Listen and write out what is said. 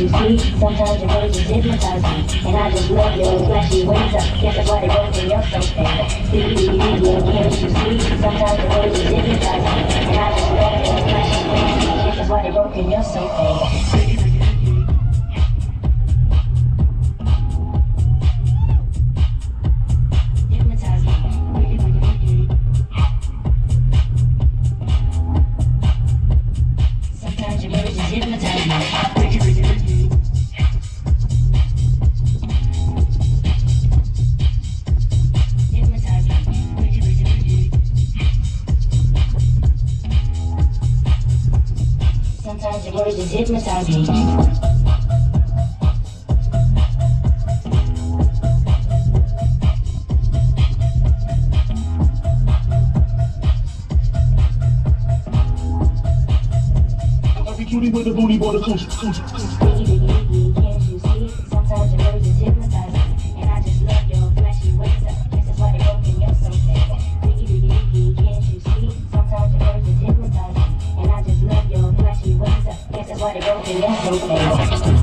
see? Sometimes your words just hypnotize me, and I just love your flashy ways up. Guess that's why they broke in your so fast. Can't you see? Sometimes your words just hypnotize me, and I just love your flashy ways up. Guess that's why they broke in your so fast. Sometimes your words just hypnotize me. Every cutie with a booty, boy, the coochie. Can't you see? Sometimes your words just hypnotize me, and I just love your flashy ways up. Guess that's why they broke in your so fast. Can't you see? Sometimes your words just hypnotize me, and I just love your flashy ways up. Guess that's why they broke in your so fast.